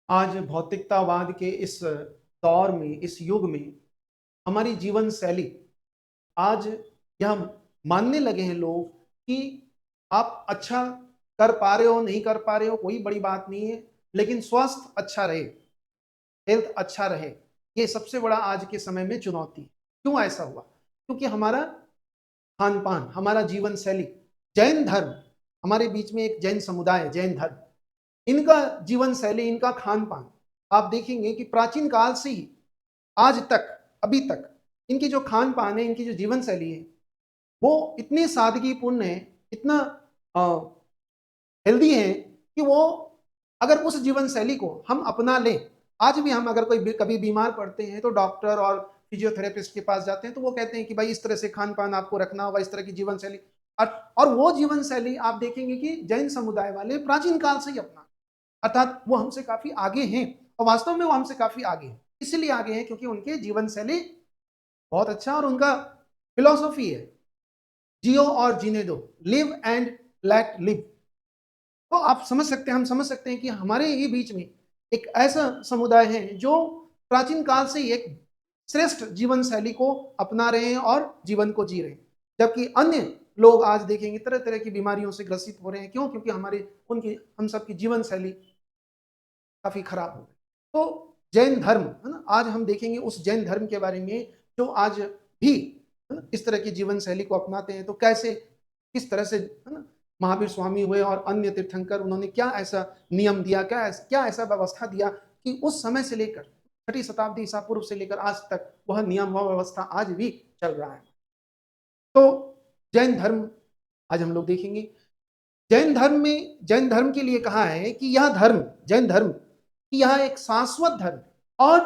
आज भौतिकतावाद के इस दौर में, इस युग में हमारी जीवन शैली आज यह मानने लगे हैं लोग कि आप अच्छा कर पा रहे हो, नहीं कर पा रहे हो, कोई बड़ी बात नहीं है, लेकिन स्वास्थ्य अच्छा रहे, हेल्थ अच्छा रहे, ये सबसे बड़ा आज के समय में चुनौती है। क्यों ऐसा हुआ? क्योंकि हमारा खान पान, हमारा जीवन शैली, जैन धर्म, हमारे बीच में एक जैन समुदाय है, जैन धर्म, इनका जीवन शैली, इनका खान पान आप देखेंगे कि प्राचीन काल से ही आज तक, अभी तक इनकी जो खान पान है, इनकी जो जीवन शैली है, वो इतनी सादगीपूर्ण है, इतना हेल्दी है कि वो अगर उस जीवन शैली को हम अपना लें, आज भी हम अगर कोई कभी बीमार पड़ते हैं तो डॉक्टर और फिजियोथेरेपिस्ट के पास जाते हैं तो वो कहते हैं कि भाई इस तरह से खान पान आपको रखना होगा, इस तरह की जीवन शैली। और वो जीवन शैली आप देखेंगे कि जैन समुदाय वाले प्राचीन काल से ही अपना, अर्थात वो हमसे काफी आगे हैं, और वास्तव में वो हमसे काफी आगे हैं। इसलिए आगे हैं क्योंकि उनके जीवन शैली बहुत अच्छा और उनका फिलॉसफी है, जियो और जीने दो, लिव एंड लेट लिव। तो आप समझ सकते हैं, हम समझ सकते हैं कि हमारे ही बीच में एक ऐसा समुदाय है जो प्राचीन काल से ही एक श्रेष्ठ जीवन शैली को अपना रहे हैं और जीवन को जी रहे हैं, जबकि अन्य लोग आज देखेंगे तरह तरह की बीमारियों से ग्रसित हो रहे हैं। क्यों? क्योंकि हमारे उनकी हम सबकी जीवन शैली काफी खराब हो गई। तो जैन धर्म है ना, आज हम देखेंगे उस जैन धर्म के बारे में जो आज भी है ना इस तरह की जीवन शैली को अपनाते हैं। तो कैसे, किस तरह से है ना महावीर स्वामी हुए और अन्य तीर्थंकर, उन्होंने क्या ऐसा नियम दिया, क्या ऐसा व्यवस्था दिया कि उस समय से लेकर 6ठी शताब्दी ईसा पूर्व से लेकर आज तक वह नियम, वह व्यवस्था आज भी चल रहा है। तो जैन धर्म आज हम लोग देखेंगे। जैन धर्म में, जैन धर्म के लिए कहा है कि यह धर्म, जैन धर्म कि यह एक शाश्वत धर्म और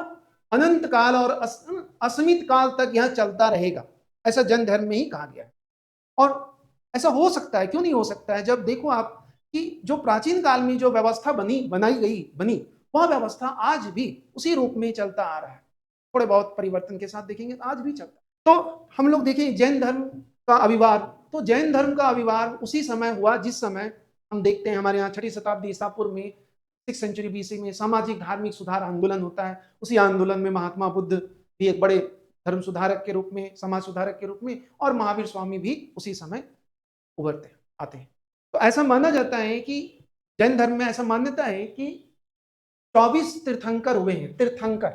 अनंत काल और असीमित काल तक यह चलता रहेगा, ऐसा जैन धर्म में ही कहा गया है। और ऐसा हो सकता है, क्यों नहीं हो सकता है, जब देखो आप कि जो प्राचीन काल में जो व्यवस्था बनी वह व्यवस्था आज भी उसी रूप में चलता आ रहा है, थोड़े बहुत परिवर्तन के साथ देखेंगे तो आज भी चलता है। तो हम लोग देखें जैन धर्म का आविर्भाव, तो जैन धर्म का आविर्भाव उसी समय हुआ जिस समय हम देखते हैं हमारे यहाँ 6ठी शताब्दी ईसा पूर्व में 6th सेंचुरी बीसी में सामाजिक धार्मिक सुधार आंदोलन होता है। उसी आंदोलन में महात्मा बुद्ध भी एक बड़े धर्म सुधारक के रूप में, समाज सुधारक के रूप में, और महावीर स्वामी भी उसी समय उभरते आते हैं। तो ऐसा माना जाता है कि जैन धर्म में ऐसा मान्यता है कि 24 तीर्थंकर हुए हैं। तीर्थंकर,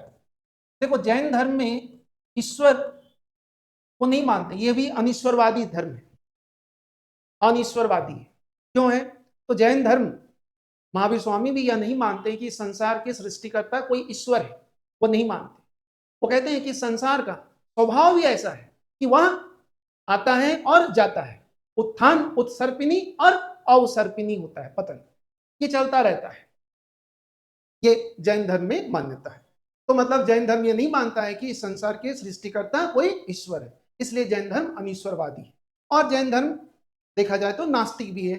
देखो जैन धर्म में ईश्वर को नहीं मानते, ये भी अनिश्वरवादी धर्म है, अनिश्वरवादी है। क्यों है? तो जैन धर्म, महावीर स्वामी भी यह नहीं मानते कि संसार के सृष्टिकर्ता कोई ईश्वर है, वो नहीं मानते। वो कहते हैं कि संसार का स्वभाव ही ऐसा है कि वह आता है और जाता है, उत्थान उत्सर्पिनी और अवसर्पिनी होता है, पतन, ये चलता रहता है। ये जैन धर्म में मान्यता है। तो मतलब जैन धर्म ये नहीं मानता है कि इस संसार के सृष्टिकर्ता कोई ईश्वर है, इसलिए जैन धर्म अनिश्वरवादी है। और जैन धर्म देखा जाए तो नास्तिक भी है,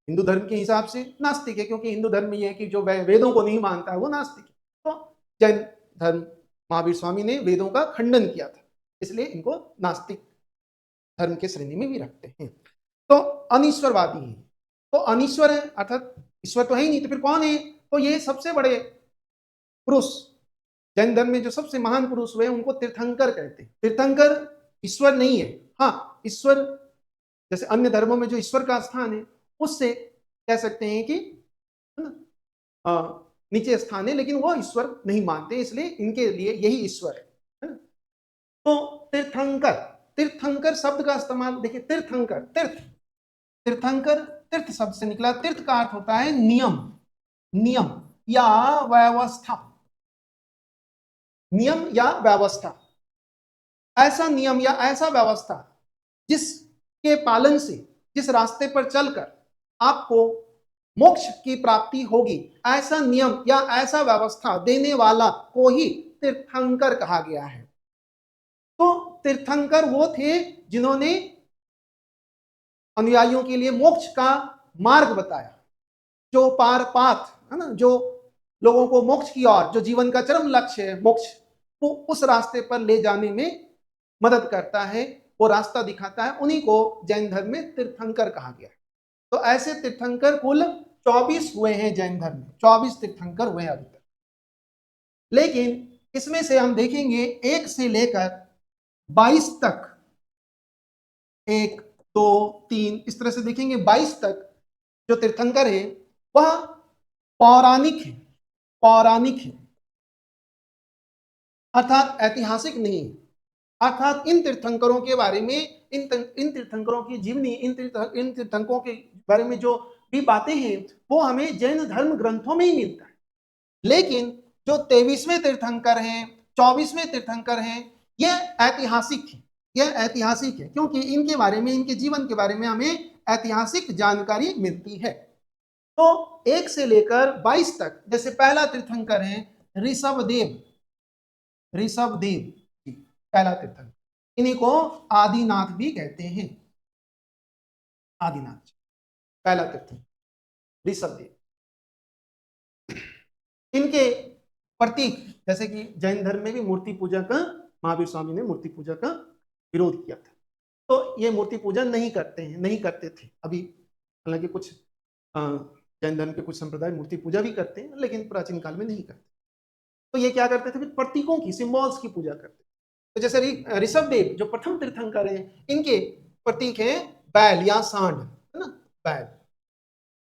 हिंदू धर्म के हिसाब से नास्तिक है, क्योंकि हिंदू धर्म में यह है कि जो वेदों को नहीं मानता है वो नास्तिक है। तो जैन धर्म, महावीर स्वामी ने वेदों का खंडन किया था, इसलिए इनको नास्तिक धर्म के श्रेणी में भी रखते हैं। तो अनिश्वरवादी है, तो अनिश्वर है अर्थात ईश्वर तो है ही नहीं, तो फिर कौन है? तो ये सबसे बड़े पुरुष, जैन धर्म में जो सबसे महान पुरुष हुए उनको तीर्थंकर कहते हैं। तीर्थंकर ईश्वर नहीं है, हाँ ईश्वर जैसे अन्य धर्मों में जो ईश्वर का स्थान है उससे कह सकते हैं कि है ना नीचे स्थान है, लेकिन वो ईश्वर नहीं मानते, इसलिए इनके लिए यही ईश्वर है ना। तो तीर्थंकर, तीर्थंकर शब्द का इस्तेमाल देखिए, तीर्थंकर, तीर्थ, तीर्थंकर तीर्थ शब्द से निकला। तीर्थ का अर्थ होता है नियम, नियम या व्यवस्था, नियम या व्यवस्था, ऐसा नियम या ऐसा व्यवस्था जिसके पालन से, जिस रास्ते पर चलकर आपको मोक्ष की प्राप्ति होगी, ऐसा नियम या ऐसा व्यवस्था देने वाला को ही तीर्थंकर कहा गया है। तो तीर्थंकर वो थे जिन्होंने अनुयायियों के लिए मोक्ष का मार्ग बताया, जो पार पाथ है ना, जो लोगों को मोक्ष की ओर, जो जीवन का चरम लक्ष्य है मोक्ष, वो उस रास्ते पर ले जाने में मदद करता है, वो रास्ता दिखाता है, उन्हीं को जैन धर्म में तीर्थंकर कहा गया है। तो ऐसे तीर्थंकर कुल 24 हुए हैं जैन धर्म में, 24 तीर्थंकर हुए हैं अभी तक। लेकिन इसमें से हम देखेंगे 1 से लेकर 22 तक, 1 2 3 इस तरह से देखेंगे 22 तक जो तीर्थंकर है वह पौराणिक है, पौराणिक है, अर्थात ऐतिहासिक नहीं है। अर्थात इन तीर्थंकरों के बारे में, इन तीर्थंकरों की जीवनी, इन तीर्थंकरों के बारे में जो भी बातें हैं वो हमें जैन धर्म ग्रंथों में ही मिलता है। लेकिन जो 23वें तीर्थंकर हैं, 24वें तीर्थंकर हैं, यह ऐतिहासिक है, यह ऐतिहासिक है क्योंकि इनके बारे में, इनके जीवन के बारे में हमें ऐतिहासिक जानकारी मिलती है। तो 1 से लेकर 22 तक, जैसे पहला तीर्थंकर है ऋषभदेव, ऋषभदेव पहला तीर्थंकर, इन्हीं को आदिनाथ भी कहते हैं, आदिनाथ पहला तीर्थंकर ऋषभदेव। इनके प्रतीक, जैसे कि जैन धर्म में भी मूर्ति पूजा का, महावीर स्वामी ने मूर्ति पूजा का विरोध किया था, तो ये मूर्ति पूजा नहीं करते हैं, नहीं करते थे। अभी हालांकि कुछ जैन धर्म के कुछ संप्रदाय मूर्ति पूजा भी करते हैं, लेकिन प्राचीन काल में नहीं करते। तो ये क्या करते थे, फिर प्रतीकों की, सिंबल्स की पूजा करते। तो जैसे ऋषभदेव जो प्रथम तीर्थंकर हैं, इनके प्रतीक है बैल या सांड, है ना, बैल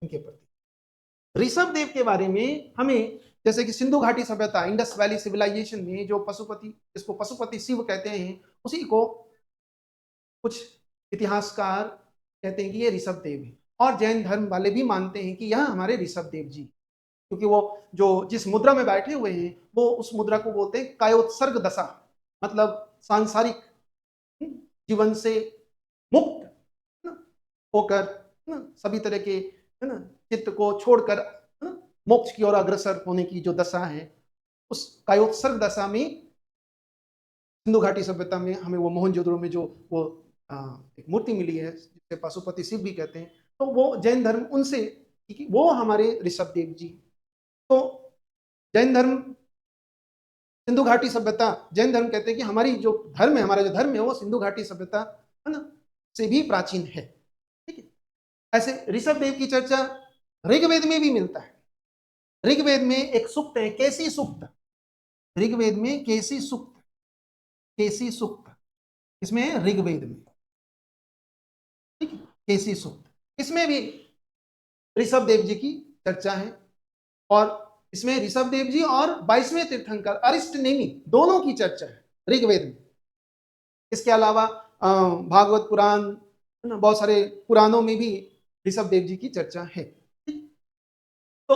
इनके प्रतीक। ऋषभदेव के बारे में हमें, जैसे कि सिंधु घाटी सभ्यता, इंडस वैली सिविलाइजेशन में जो पशुपति, इसको पशुपति शिव कहते हैं, उसी को कुछ इतिहासकार कहते हैं कि ये ऋषभदेव है। और जैन धर्म वाले भी मानते हैं कि यह हमारे ऋषभदेव जी, क्योंकि वो जो जिस मुद्रा में बैठे हुए हैं वो उस मुद्रा को बोलते हैं कायोत्सर्ग दशा, मतलब सांसारिक जीवन से मुक्त होकर, सभी तरह के, है ना, चित्त को छोड़कर मोक्ष की ओर अग्रसर होने की जो दशा है, उस कायोत्सर्ग दशा में सिंधु घाटी सभ्यता में हमें वो मोहनजोदड़ो में जो वो एक मूर्ति मिली है जिसे पशुपति शिव भी कहते हैं, तो वो जैन धर्म उनसे, वो हमारे ऋषभदेव जी। तो जैन धर्म, सिंधु घाटी सभ्यता, जैन धर्म कहते हैं कि हमारी जो धर्म है, हमारा जो धर्म है वो सिंधु घाटी सभ्यता, है ना, से भी प्राचीन है। ठीक है। ऐसे ऋषभदेव की चर्चा ऋग्वेद में भी मिलता है। ऋग्वेद में एक सूक्त है केसी सूक्त, ऋग्वेद में केसी सूक्त, केसी सूक्त, इसमें ऋग्वेद में, ठीक है, केसी सूक्त, इसमें भी ऋषभदेव जी की चर्चा है। और इसमें ऋषभदेव जी और 22वें तीर्थंकर अरिष्टनेमि दोनों की चर्चा है ऋग्वेद में। इसके अलावा भागवत पुराण, बहुत सारे पुराणों में भी ऋषभदेव जी की चर्चा है। तो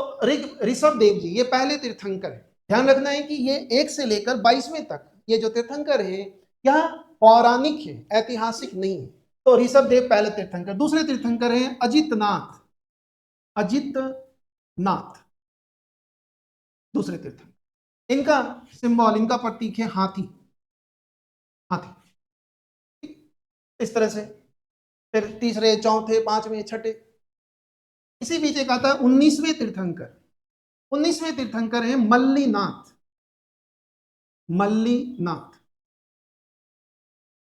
ऋषभदेव जी ये पहले तीर्थंकर है। ध्यान रखना है कि ये 1 से लेकर 22वें तक ये जो तीर्थंकर है यह पौराणिक है, ऐतिहासिक नहीं है। तो ऋषभदेव पहले तीर्थंकर। दूसरे तीर्थंकर हैं अजितनाथ, अजितनाथ दूसरे तीर्थंकर। इनका सिंबल, इनका प्रतीक है हाथी, हाथी, इस तरह से। फिर तीसरे, चौथे, पांचवें, छठे। इसी बीच एक आता है 19वें तीर्थंकर। 19वें तीर्थंकर है मल्लीनाथ, मल्लीनाथ।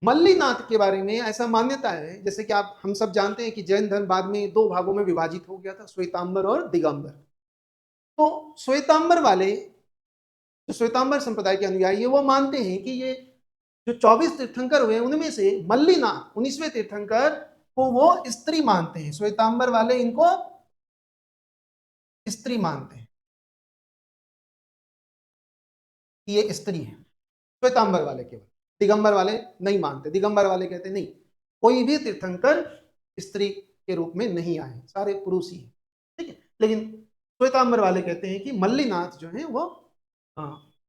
मल्लीनाथ के बारे में ऐसा मान्यता है, जैसे कि आप हम सब जानते हैं कि जैन धर्म बाद में 2 भागों में विभाजित हो गया था, श्वेतांबर और दिगंबर। तो श्वेतांबर वाले, जो श्वेतांबर संप्रदाय के अनुयायी है, वो मानते हैं कि ये जो 24 तीर्थंकर हुए उनमें से मल्लीनाथ 19वें तीर्थंकर को वो स्त्री मानते हैं। श्वेतांबर वाले इनको स्त्री मानते हैं, ये स्त्री है, श्वेतांबर वाले केवल। दिगंबर वाले नहीं मानते। दिगंबर वाले कहते नहीं, कोई भी तीर्थंकर स्त्री के रूप में नहीं आए, सारे पुरुष ही हैं। ठीक है। लेकिन श्वेतांबर वाले कहते हैं कि मल्लीनाथ जो है वो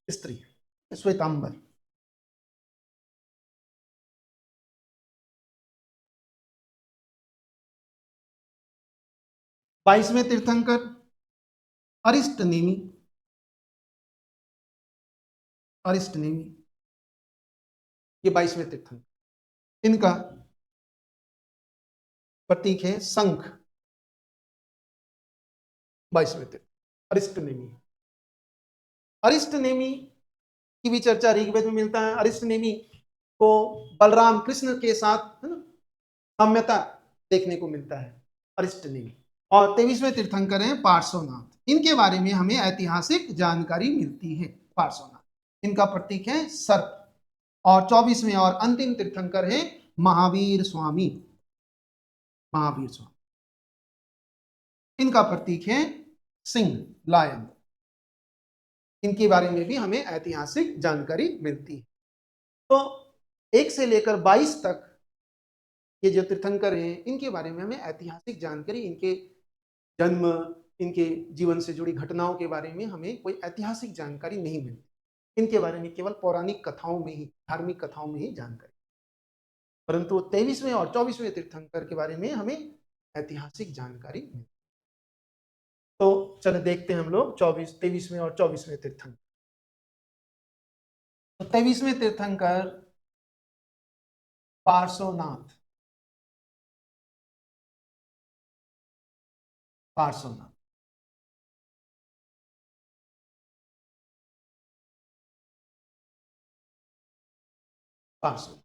स्त्री है, श्वेतांबर। बाईसवें तीर्थंकर अरिष्टनेमि, अरिष्टनेमि ये 22वें तीर्थंकर। इनका प्रतीक है शंख, 22वें तीर्थ अरिष्टनेमि। अरिष्टनेमि की भी चर्चा ऋग्वेद में मिलता है। अरिष्टनेमि को बलराम कृष्ण के साथ, है ना, साम्यता देखने को मिलता है अरिष्टनेमि। और 23वें तीर्थंकर हैं पार्श्वनाथ। इनके बारे में हमें ऐतिहासिक जानकारी मिलती है। पार्श्वनाथ। इनका प्रतीक है सर्प। और 24वें और अंतिम तीर्थंकर हैं महावीर स्वामी। महावीर स्वामी, इनका प्रतीक है सिंह, लायन। इनके बारे में भी हमें ऐतिहासिक जानकारी मिलती है। तो 1 से लेकर 22 तक ये जो तीर्थंकर हैं, इनके बारे में हमें ऐतिहासिक जानकारी, इनके जन्म, इनके जीवन से जुड़ी घटनाओं के बारे में हमें कोई ऐतिहासिक जानकारी नहीं मिलती। इनके बारे में केवल पौराणिक कथाओं में ही, धार्मिक कथाओं में ही जानकारी। परंतु 23वें और 24वें तीर्थंकर के बारे में हमें ऐतिहासिक जानकारी मिलती। तो चलो देखते हैं हम लोग 23वें और 24वें तीर्थंकर। तो 23वें तीर्थंकर पार्श्वनाथ। पार्श्वनाथ, पार्श्वनाथ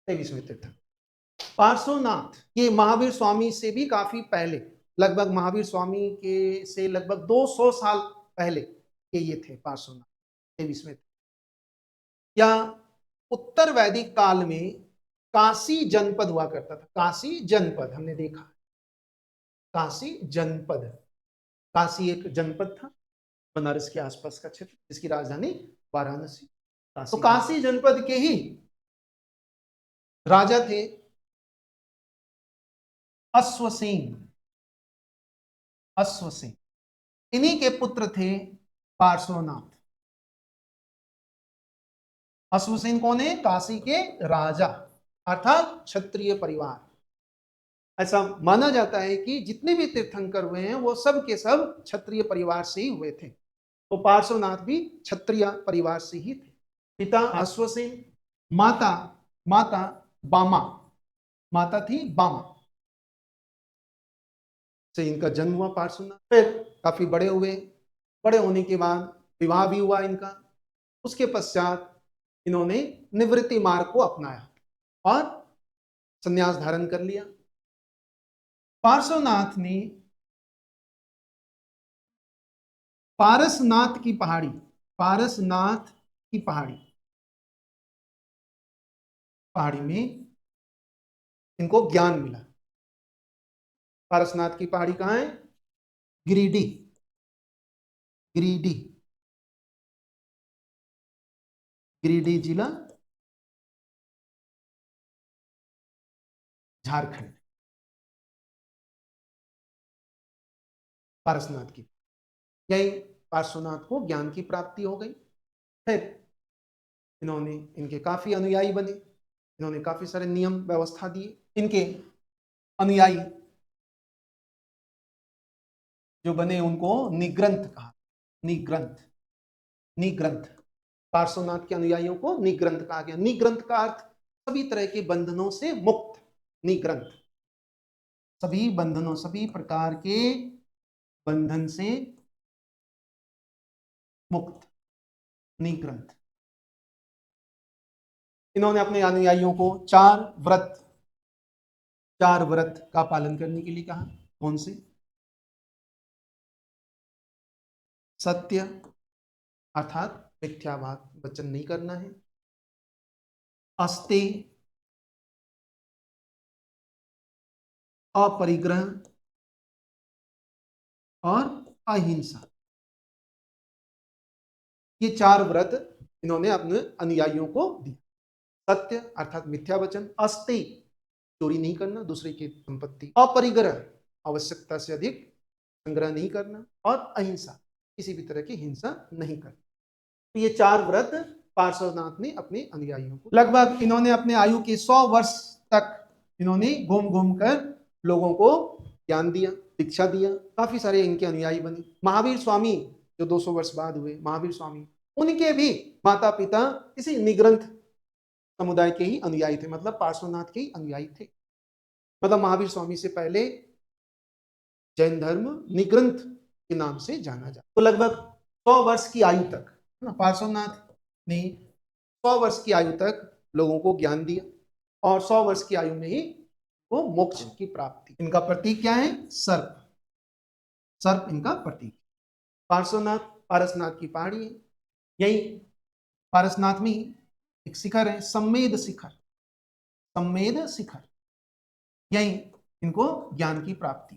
23वें तीर्थंकर। पार्श्वनाथ ये महावीर स्वामी से भी काफी पहले, लगभग महावीर स्वामी के से लगभग 200 साल पहले के ये थे पार्श्वनाथ 23वें। या उत्तर वैदिक काल में काशी जनपद हुआ करता था। काशी जनपद हमने देखा, काशी जनपद। काशी एक जनपद था बनारस के आसपास का क्षेत्र, जिसकी राजधानी वाराणसी। तो काशी जनपद के ही राजा थे अश्वसेन। अश्वसेन, इन्हीं के पुत्र थे पार्श्वनाथ। अश्वसेन कौन है? काशी के राजा, अर्थात क्षत्रिय परिवार। ऐसा माना जाता है कि जितने भी तीर्थंकर हुए हैं वो सब के सब क्षत्रिय परिवार से ही हुए थे। तो पार्श्वनाथ भी क्षत्रिय परिवार से ही थे। पिता अश्वसेन, माता माता बामा, माता थी बामा से इनका जन्म हुआ पार्श्वनाथ। फिर काफी बड़े हुए, बड़े होने के बाद विवाह भी हुआ इनका। उसके पश्चात इन्होंने निवृत्ति मार्ग को अपनाया और संन्यास धारण कर लिया। पार्श्वनाथ ने पारसनाथ की पहाड़ी, पारसनाथ की पहाड़ी, पहाड़ी में इनको ज्ञान मिला। पारसनाथ की पहाड़ी कहाँ है? गिरिडीह। गिरिडीह, गिरिडीह जिला, झारखंड। पारसनाथ की, यही पार्श्वनाथ को ज्ञान की प्राप्ति हो गई। फिर इन्होंने, इनके काफी अनुयायी बने, इन्होंने काफी सारे नियम व्यवस्था दिए। इनके अनुयायी जो बने उनको निग्रंथ कहा। निग्रंथ, निग्रंथ, पार्श्वनाथ के अनुयायियों को निग्रंथ कहा गया। निग्रंथ का अर्थ सभी तरह के बंधनों से मुक्त। निग्रंथ, सभी बंधनों, सभी प्रकार के बंधन से मुक्त, निग्रंथ। इन्होंने अपने अनुयायियों को 4 व्रत का पालन करने के लिए कहा। कौन से? सत्य, अर्थात मिथ्या बात वचन नहीं करना है। अस्तेय, अपरिग्रह और अहिंसा। ये 4 व्रत इन्होंने अपने अनुयायियों को दिए। सत्य अर्थात मिथ्या वचन, अस्तेय चोरी नहीं करना दूसरे की संपत्ति, अपरिग्रह आवश्यकता से अधिक संग्रह नहीं करना, और अहिंसा किसी भी तरह की हिंसा नहीं करना। तो ये 4 व्रत पार्श्वनाथ ने अपने अनुयायियों को, लगभग इन्होंने अपने आयु के 100 वर्ष तक इन्होंने घूम घूम कर लोगों को ज्ञान दिया, शिक्षा दिया। काफी सारे इनके अनुयायी बने। महावीर स्वामी जो 200 वर्ष बाद हुए, महावीर स्वामी, उनके भी माता पिता इसी निग्रंथ समुदाय के ही अनुयायी थे, मतलब पार्श्वनाथ के ही अनुयायी थे। मतलब महावीर स्वामी से पहले जैन धर्म निग्रंथ के नाम से जाना जाता। तो लगभग 100 वर्ष की आयु तक पार्श्वनाथ ने 100 वर्ष की आयु तक लोगों को ज्ञान दिया, और 100 वर्ष की आयु में ही वो मोक्ष की प्राप्ति। इनका प्रतीक क्या है? सर्प। सर्प इनका प्रतीक। पार्श्वनाथ पारसनाथ की पहाड़ी है, यही पारसनाथ में ही एक शिखर है, सम्मेद शिखर, सम्मेद शिखर, यही इनको ज्ञान की प्राप्ति।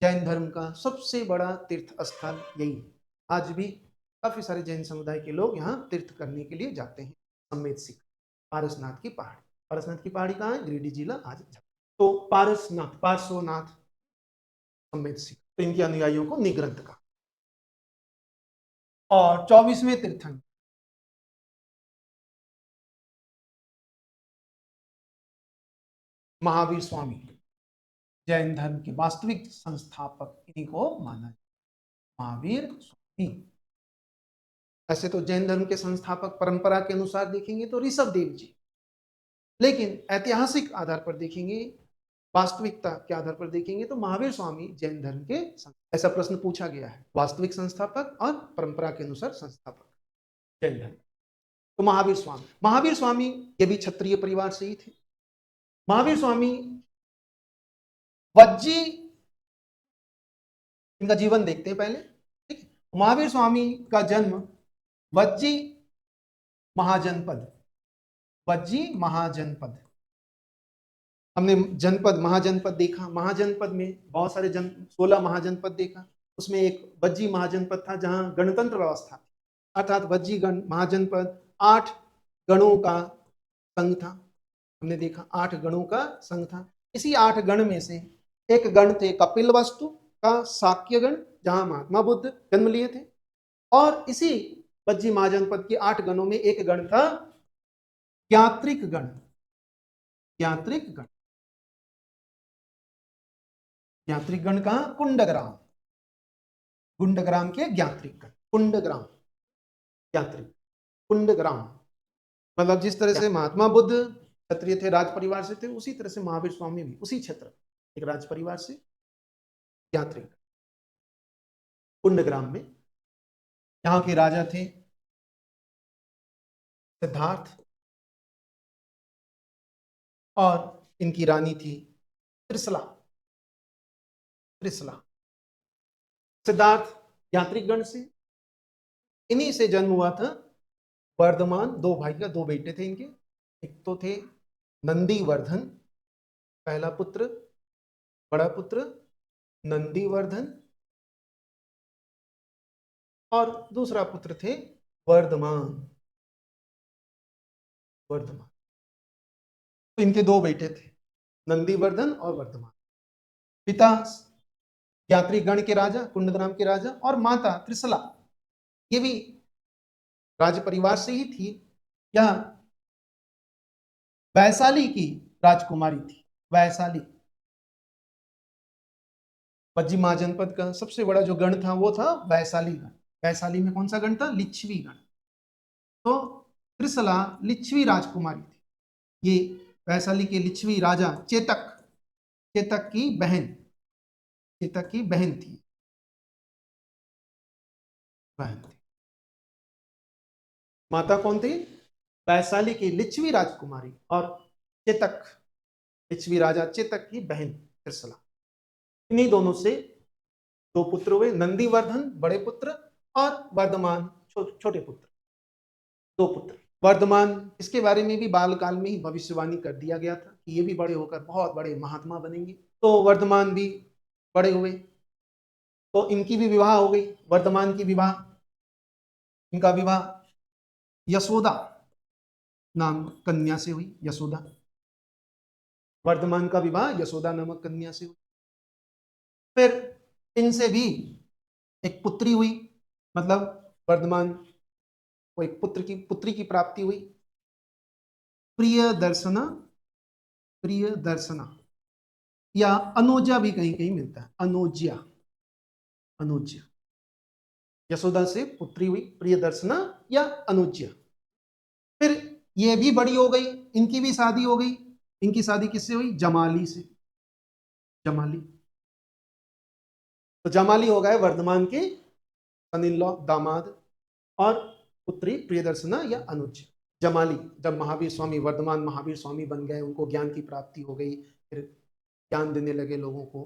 जैन धर्म का सबसे बड़ा तीर्थ स्थल यही है। आज भी काफी सारे जैन समुदाय के लोग यहाँ तीर्थ करने के लिए जाते हैं। सम्मेद शिखर, पारसनाथ की पहाड़ी। पारसनाथ की पहाड़ी कहाँ है? गिरिडीह जिला आज। तो पारसनाथ, पार्श्वनाथ, सम्मेद शिखर, तो इनके अनुयायियों को निग्रंथ का। और 24वें तीर्थंकर महावीर स्वामी, जैन धर्म के वास्तविक संस्थापक इन्हीं को माना जाता, महावीर स्वामी। ऐसे तो जैन धर्म के संस्थापक परंपरा के अनुसार देखेंगे तो ऋषभ देव जी, लेकिन ऐतिहासिक आधार पर देखेंगे, वास्तविकता के आधार पर देखेंगे तो महावीर स्वामी जैन धर्म के। ऐसा प्रश्न पूछा गया है, वास्तविक संस्थापक और परंपरा के अनुसार संस्थापक जैन धर्म। तो महावीर स्वामी ये भी क्षत्रिय परिवार से ही थे। महावीर स्वामी वज्जी, इनका जीवन देखते हैं पहले, ठीक है। महावीर स्वामी का जन्म वज्जी महाजनपद, वज्जी महाजनपद, हमने जनपद महाजनपद देखा, महाजनपद में बहुत सारे 16 महाजनपद देखा, उसमें एक वज्जी महाजनपद था जहां गणतंत्र व्यवस्था थी, अर्थात वज्जी गण महाजनपद 8 गणों का संघ था। हमने देखा 8 गणों का संघ था। इसी 8 गण में से एक गण थे कपिलवस्तु का शाक्य गण, जहां महात्मा बुद्ध जन्म लिए थे। और इसी वज्जी महाजनपद के 8 गणों में एक गण था ज्ञात्रिक गण, ज्ञात्रिक गण। ज्ञात्रिक गण कहां? कुंडग्राम, कुंडग्राम के ज्ञात्रिक गण, कुंडग्राम, ज्ञात्रिक, कुंडग्राम। मतलब जिस तरह से महात्मा बुद्ध क्षत्रिय थे, राज परिवार से थे, उसी तरह से महावीर स्वामी भी उसी क्षेत्र एक राज परिवार से, ज्ञात्रिक, कुंडग्राम में। यहाँ के राजा थे सिद्धार्थ और इनकी रानी थी त्रिशला, त्रिशला। सिद्धार्थ यात्रिक गण से, इन्हीं से जन्म हुआ था वर्धमान, 2 भाई का 2 बेटे थे इनके। एक तो थे नंदीवर्धन, पहला पुत्र, बड़ा पुत्र नंदीवर्धन, और दूसरा पुत्र थे वर्धमान, वर्धमान। तो इनके 2 बेटे थे, नंदीवर्धन और वर्धमान। पिता यात्री गण के राजा, कुंडग्राम के राजा, और माता त्रिशला, ये भी राज परिवार से ही थी। यह वैशाली की राजकुमारी थी, वैशाली। वज्जी महाजनपद का सबसे बड़ा जो गण था वो था वैशाली गण। वैशाली में कौन सा गण था? लिच्छवी गण। तो त्रिशला लिच्छवी राजकुमारी थी। ये वैशाली के लिच्छवी राजा चेतक, चेतक की बहन, चेतक की बहन थी, बहन थी। माता कौन थी? वैशाली की लिच्छवी राजकुमारी, और चेतक, लिच्छवी राजा चेतक की बहन त्रिशला। इन्हीं दोनों से 2 पुत्र हुए, नंदीवर्धन बड़े पुत्र और वर्धमान छोटे पुत्र, 2 पुत्र। वर्धमान, इसके बारे में भी बालकाल में ही भविष्यवाणी कर दिया गया था कि ये भी बड़े होकर बहुत बड़े महात्मा बनेंगे। तो वर्धमान भी बड़े हुए, तो इनकी भी विवाह हो गई। वर्धमान की विवाह, इनका विवाह यशोदा नाम कन्या से हुई, यशोदा। वर्धमान का विवाह यशोदा नामक कन्या से हुई। फिर इनसे भी एक पुत्री हुई, मतलब वर्धमान को एक पुत्री की प्राप्ति हुई, प्रिय दर्शना, प्रिय दर्शना, या अनोजा भी कहीं कहीं मिलता है, अनोज्या, अनोज्या। यशोदा से पुत्री हुई प्रिय दर्शना या अनुज्या। फिर ये भी बड़ी हो गई, इनकी भी शादी हो गई। इनकी शादी किससे हुई? जमाली से, जमाली। तो जमाली हो गए वर्धमान के सन इन लॉ, दामाद, और पुत्री प्रियदर्शना या अनुज। जमाली, जब महावीर स्वामी, वर्धमान महावीर स्वामी बन गए, उनको ज्ञान की प्राप्ति हो गई, फिर ज्ञान देने लगे लोगों को,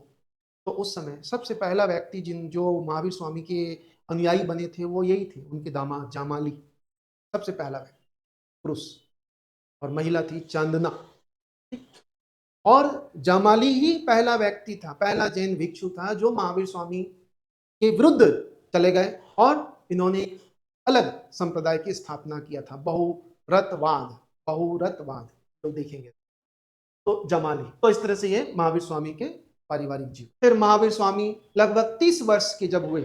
तो उस समय सबसे पहला व्यक्ति जो महावीर स्वामी के अनुयायी बने थे वो यही थे, उनके दामाद जामाली। सबसे पहला व्यक्ति पुरुष, और महिला थी चांदना। और जमाली ही पहला व्यक्ति था, पहला जैन भिक्षु था जो महावीर स्वामी के विरुद्ध चले गए और इन्होंने अलग संप्रदाय की स्थापना किया था, बहुरतवाद। बहुरतवाद तो देखेंगे तो जमाली। तो इस तरह से ये महावीर स्वामी के पारिवारिक जीवन। फिर महावीर स्वामी लगभग 30 वर्ष के जब हुए,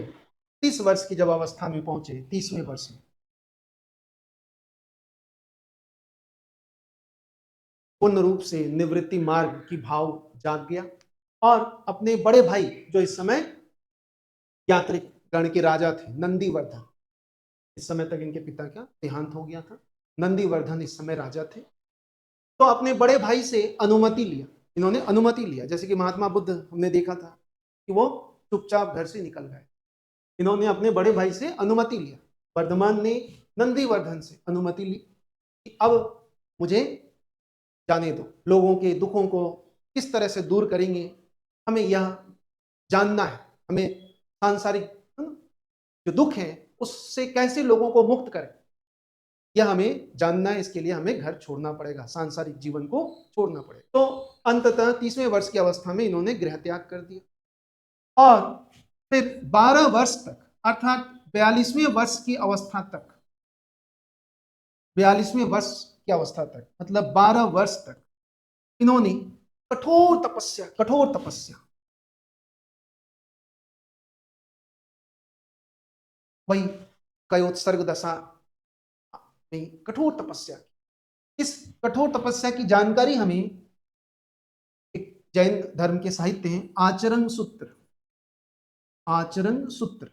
30 वर्ष की जब अवस्था में पहुंचे, 30वें वर्ष में पूर्ण रूप से निवृत्ति मार्ग की भाव जाग गया और अपने बड़े भाई जो इस समय यात्रिक गण के राजा थे, नंदीवर्धन, इस समय तक इनके पिता का देहांत हो गया था, नंदीवर्धन इस समय राजा थे, तो अपने बड़े भाई से अनुमति लिया। इन्होंने अनुमति लिया, जैसे कि महात्मा बुद्ध हमने देखा था कि वो चुपचाप घर से निकल गए, इन्होंने अपने बड़े भाई से अनुमति लिया। वर्धमान ने नंदीवर्धन से अनुमति ली कि अब मुझे जाने दो, लोगों के दुखों को किस तरह से दूर करेंगे हमें यह जानना है, हमें सांसारिक जो दुख है उससे कैसे लोगों को मुक्त करें यह हमें जानना है, इसके लिए हमें घर छोड़ना पड़ेगा, सांसारिक जीवन को छोड़ना पड़ेगा। तो अंततः 30वें वर्ष की अवस्था में इन्होंने गृह त्याग कर दिया और फिर 12 वर्ष तक अर्थात 42वें वर्ष की अवस्था तक, 42वें वर्ष की अवस्था तक मतलब 12 वर्ष तक इन्होंने कठोर तपस्या वही कयोत्सर्ग दशा में कठोर तपस्या। इस कठोर तपस्या की जानकारी हमें एक जैन धर्म के साहित्य हैं आचरण सूत्र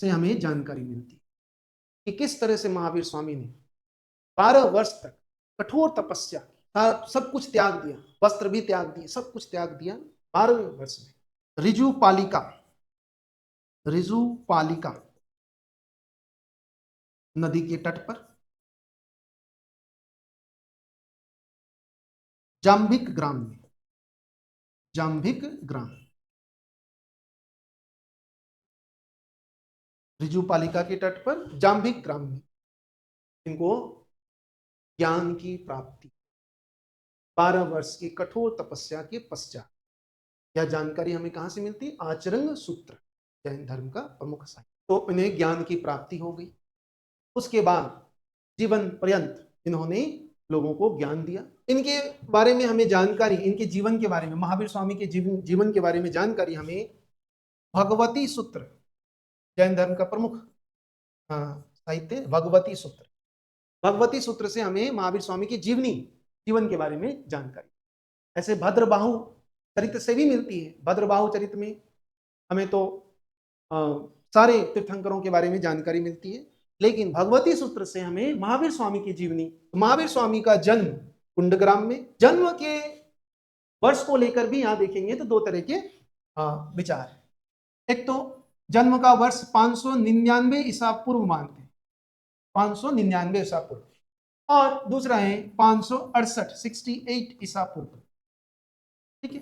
से हमें जानकारी मिलती है कि किस तरह से महावीर स्वामी ने 12 वर्ष तक कठोर तपस्या, सब कुछ त्याग दिया, वस्त्र भी त्याग दिए, सब कुछ त्याग दिया 12वें वर्ष में। ऋजु पालिका नदी के तट पर जाम्भिक ग्राम ऋजु पालिका के तट पर जाम्भिक ग्राम में इनको ज्ञान की प्राप्ति 12 वर्ष की कठोर तपस्या के पश्चात। यह जानकारी हमें कहां से मिलती है? आचरण सूत्र, जैन धर्म का प्रमुख साहित्य। तो इन्हें ज्ञान की प्राप्ति हो गई, उसके बाद जीवन पर्यंत इन्होंने लोगों को ज्ञान दिया। इनके बारे में हमें जानकारी, इनके जीवन के बारे में, महावीर स्वामी के जीवन के बारे में जानकारी हमें भगवती सूत्र, जैन धर्म का प्रमुख साहित्य भगवती सूत्र से हमें महावीर स्वामी के जीवन के बारे में जानकारी। ऐसे भद्रबाहु चरित्र से भी मिलती है। भद्रबाहु चरित्र में हमें तो सारे तीर्थंकरों के बारे में जानकारी मिलती है, लेकिन भगवती सूत्र से हमें महावीर स्वामी की जीवनी, महावीर स्वामी का जन्म कुंडग्राम में, जन्म के वर्ष को लेकर भी यहां देखेंगे तो दो तरह के विचार है। एक तो जन्म का वर्ष 599 ईसा पूर्व मानते हैं, 599 ईसा पूर्व, और दूसरा है 568 ईसा पूर्व। ठीक है।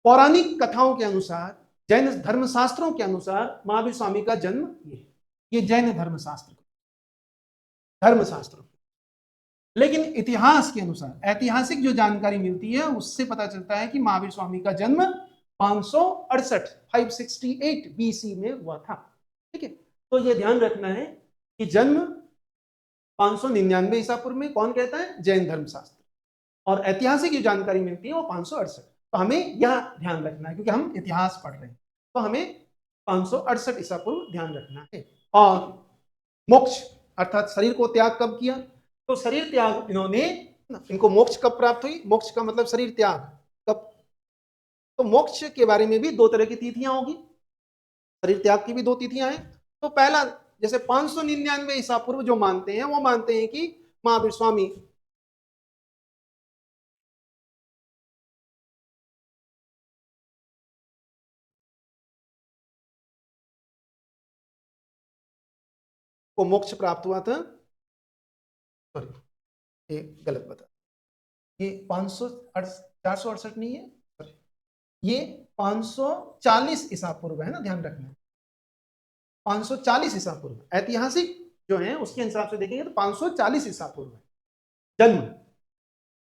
पौराणिक कथाओं के अनुसार, जैन धर्मशास्त्रों के अनुसार महावीर स्वामी का जन्म ये जैन धर्मशास्त्र, लेकिन इतिहास के अनुसार, ऐतिहासिक जो जानकारी मिलती है उससे पता चलता है कि महावीर स्वामी का जन्म 568 बीसी में हुआ था। ठीक है। तो ये ध्यान रखना है कि जन्म 599 ईसा पूर्व में कौन कहता है? जैन धर्मशास्त्र। और ऐतिहासिक जो जानकारी मिलती है वो 568। तो हमें यह ध्यान रखना है क्योंकि हम इतिहास पढ़ रहे हैं, तो हमें 568 ईसा पूर्व ध्यान रखना है। और मोक्ष अर्थात शरीर को त्याग कब किया? तो शरीर त्याग इनको मोक्ष कब प्राप्त हुई? मोक्ष का मतलब शरीर त्याग कब? तो मोक्ष के बारे में भी दो तरह की तिथियां होगी, शरीर त्याग की भी दो तिथियां हैं। तो पहला, जैसे 599 ईसा पूर्व जो मानते हैं वो मानते हैं कि महावीर स्वामी को मोक्ष प्राप्त हुआ था। सॉरी, ये गलत बता, ये 468 नहीं है, ये 540 ईसा पूर्व है ना, ध्यान रखना, 540 ईसा पूर्व। ऐतिहासिक जो है उसके हिसाब से देखेंगे तो 540 ईसा पूर्व है जन्म,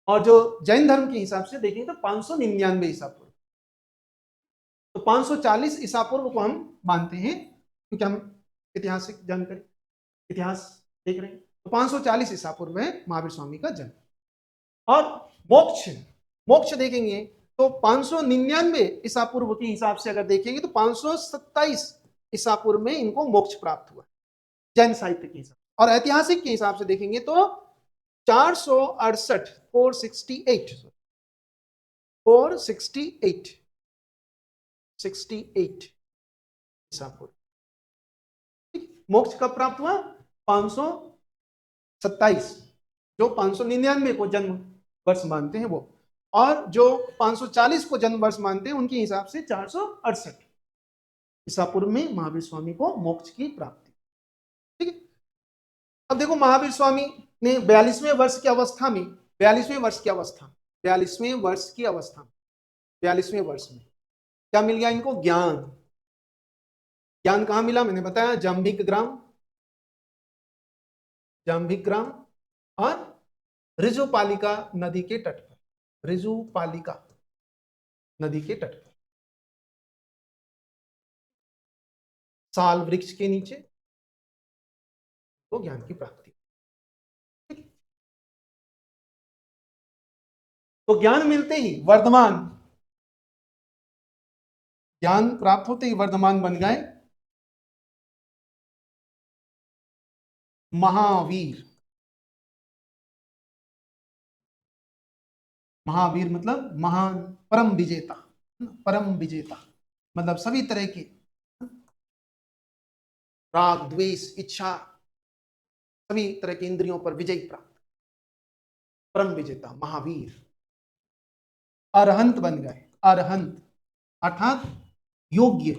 और जो जैन धर्म के हिसाब से देखेंगे तो 599 ईसा पूर्व। तो 540 ईसा पूर्व को हम मानते हैं क्योंकि हम ऐतिहासिक जानकारी इतिहास देख रहे हैं। तो 540 ईसा पूर्व है महावीर स्वामी का जन्म। और मोक्ष मोक्ष देखेंगे तो 599 ईसा पूर्व के हिसाब से अगर देखेंगे तो 527 ईसा पूर्व में इनको मोक्ष प्राप्त हुआ जैन साहित्य के हिसाब से। और ऐतिहासिक के हिसाब से देखेंगे तो 468 ईसा पूर्व मोक्ष कब प्राप्त हुआ? 527, जो 599 को जन्म वर्ष मानते हैं वो, और जो 540 को जन्म वर्ष मानते हैं उनके हिसाब से 468 ईसा पूर्व में महावीर स्वामी को मोक्ष की प्राप्ति। ठीक है, अब देखो महावीर स्वामी ने 42वें वर्ष की अवस्था में 42वें वर्ष में क्या मिल गया इनको? ज्ञान कहां मिला? मैंने बताया जाम्बिक ग्राम और ऋजुपालिका नदी के तट पर, साल वृक्ष के नीचे तो ज्ञान की प्राप्ति। तो ज्ञान मिलते ही ज्ञान प्राप्त होते ही वर्धमान बन गए महावीर मतलब महान, परम विजेता मतलब सभी तरह के राग द्वेष इच्छा सभी तरह की इंद्रियों पर विजय प्राप्त, परम विजेता महावीर। अरहंत बन गए, अरहंत अर्थात योग्य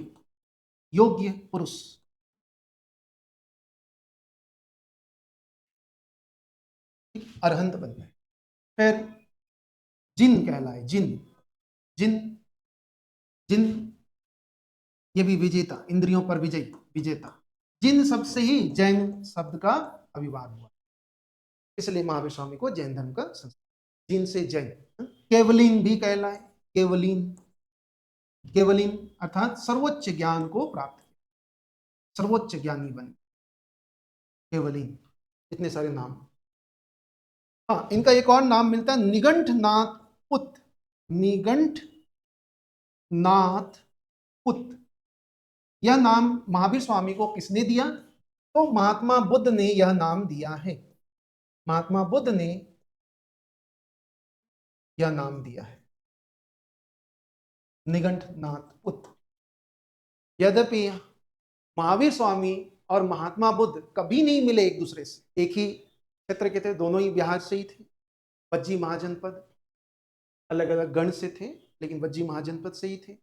पुरुष। अरहंत बन गए। फिर जिन कहलाए, जिन ये भी विजेता, इंद्रियों पर विजेता। जिन शब्द से ही जैन शब्द का आविर्भाव हुआ, इसलिए महावीर स्वामी को जैन धर्म का संस्थान, जिन से जैन। केवलिन भी कहलाए, केवलिन अर्थात सर्वोच्च ज्ञान को प्राप्त, सर्वोच्च ज्ञानी बने, केवलिन। इतने सारे नाम। हाँ, इनका एक और नाम मिलता है निगंठनाथ पुत। यह नाम महावीर स्वामी को किसने दिया? तो महात्मा बुद्ध ने यह नाम दिया है, महात्मा बुद्ध ने यह नाम दिया है, निगंठनाथ पुत। यद्यपि महावीर स्वामी और महात्मा बुद्ध कभी नहीं मिले एक दूसरे से, एक ही क्षेत्र के थे, दोनों ही बिहार से ही थे। बज्जी महाजनपद, अलग अलग गण से थे लेकिन बज्जी महाजनपद से ही थे।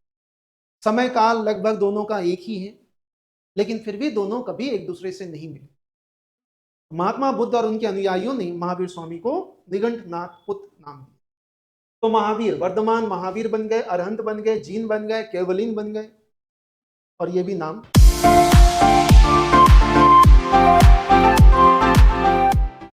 समय काल लगभग दोनों का एक ही है, लेकिन फिर भी दोनों कभी एक दूसरे से नहीं मिले। महात्मा बुद्ध और उनके अनुयायियों ने महावीर स्वामी को निगंठनाथ पुत नाम दिया। तो महावीर, वर्धमान महावीर बन गए, अरहंत बन गए, जीन बन गए, केवलिन बन गए, और ये भी नाम